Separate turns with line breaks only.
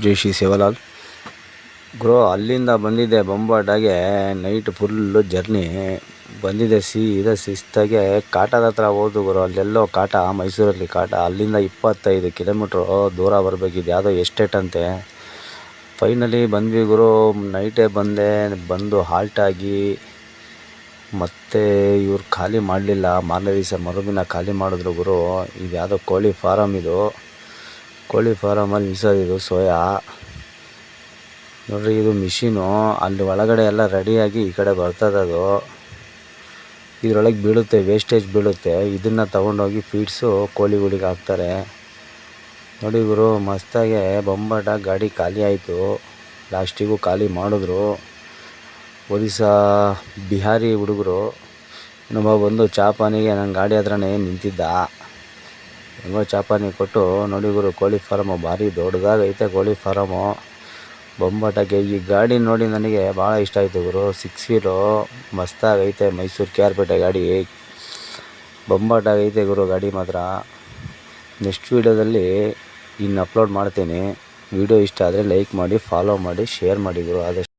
ಜೈ ಶ್ರೀ ಸೇವಲಾಲ್ ಗುರು. ಅಲ್ಲಿಂದ ಬಂದಿದ್ದೆ ಬೊಂಬಾಟಾಗೆ, night full journey ಬಂದಿದ್ದೆ. ಸೀದಾ ಶಿಸ್ತಾಗೆ ಕಾಟದ ಹತ್ರ ಹೋದು ಗುರು. ಅಲ್ಲೆಲ್ಲೋ ಕಾಟ, ಮೈಸೂರಲ್ಲಿ ಕಾಟ. ಅಲ್ಲಿಂದ 25 ಕಿಲೋಮೀಟ್ರು ದೂರ ಬರಬೇಕಿದ್ದು, ಯಾವುದೋ ಎಸ್ಟೇಟ್ ಅಂತೆ. ಫೈನಲಿ ಬಂದ್ವಿ ಗುರು. ನೈಟೇ ಬಂದು ಹಾಲ್ಟಾಗಿ ಮತ್ತೆ ಇವ್ರು ಖಾಲಿ ಮಾಡಲಿಲ್ಲ. ಮಾರನೇ ದಿವಸ ಮರುದಿನ ಖಾಲಿ ಮಾಡಿದ್ರು ಗುರು. ಇದು ಯಾವುದೋ ಕೋಳಿ ಫಾರಮ್, ಇದು ಕೋಳಿ ಫಾರಮಲ್ಲಿ ನಿಲ್ಸೋದಿದು ಸೋಯಾ ನೋಡ್ರಿ. ಇದು ಮಿಷಿನು ಅಲ್ಲಿ ಒಳಗಡೆ ಎಲ್ಲ ರೆಡಿಯಾಗಿ ಈ ಕಡೆ ಬರ್ತದದು. ಇದರೊಳಗೆ ಬೀಳುತ್ತೆ, ವೇಸ್ಟೇಜ್ ಬೀಳುತ್ತೆ. ಇದನ್ನು ತಗೊಂಡೋಗಿ ಫೀಡ್ಸು ಕೋಳಿಗಳಿಗೆ ಹಾಕ್ತಾರೆ ನೋಡಿ ಗುರು. ಮಸ್ತಾಗೆ ಬೊಂಬಾಟ ಗಾಡಿ ಖಾಲಿ ಆಯಿತು. ಲಾಸ್ಟಿಗೂ ಖಾಲಿ ಮಾಡಿದ್ರು. ಒರಿಸ್ಸಾ ಬಿಹಾರಿ ಹುಡುಗರು ಇನ್ನೊಬ್ಬ ಬಂದು ಚಾಪಾನಿಗೆ ನನ್ನ ಗಾಡಿ ಹತ್ರನೇ ನಿಂತಿದ್ದ. ಹೆಂಗೋ ಚಾಪಾನಿ ಕೊಟ್ಟು ನೋಡಿ ಗುರು. ಕೋಳಿ ಫಾರಮು ಭಾರಿ ದೊಡ್ಡದಾಗೈತೆ. ಕೋಳಿ ಫಾರಮು ಬೊಂಬಾಟಕ್ಕೆ ಈ ಗಾಡಿ ನೋಡಿ ನನಗೆ ಭಾಳ ಇಷ್ಟ ಆಯಿತು ಗುರು. 6 ವೀಲು ಮಸ್ತಾಗೈತೆ. ಮೈಸೂರು KR ಪೇಟೆ ಗಾಡಿ ಬೊಂಬಾಟಾಗೈತೆ ಗುರು. ಗಾಡಿ ಮಾತ್ರ ನೆಕ್ಸ್ಟ್ ವೀಡಿಯೋದಲ್ಲಿ ಇನ್ನು ಅಪ್ಲೋಡ್ ಮಾಡ್ತೀನಿ. ವಿಡಿಯೋ ಇಷ್ಟ ಆದರೆ ಲೈಕ್ ಮಾಡಿ, ಫಾಲೋ ಮಾಡಿ, ಶೇರ್ ಮಾಡಿ ಗುರು ಆದಷ್ಟು.